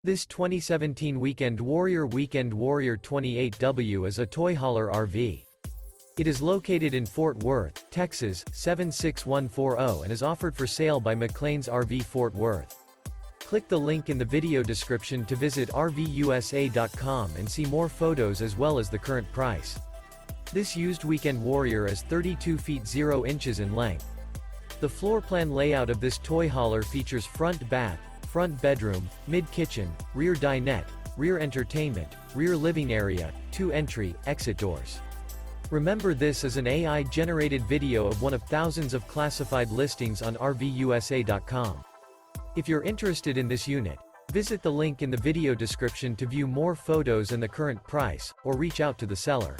This 2017 Weekend Warrior WKND 28W is a toy hauler RV. It is located in Fort Worth, Texas, 76140 and is offered for sale by McClain's RV Fort Worth. Click the link in the video description to visit RVUSA.com and see more photos as well as the current price. This used Weekend Warrior is 32 feet 0 inches in length. The floor plan layout of this toy hauler features front bath, front bedroom, mid-kitchen, rear dinette, rear entertainment, rear living area, 2 entry, exit doors. Remember, this is an AI-generated video of one of thousands of classified listings on RVUSA.com. If you're interested in this unit, visit the link in the video description to view more photos and the current price, or reach out to the seller.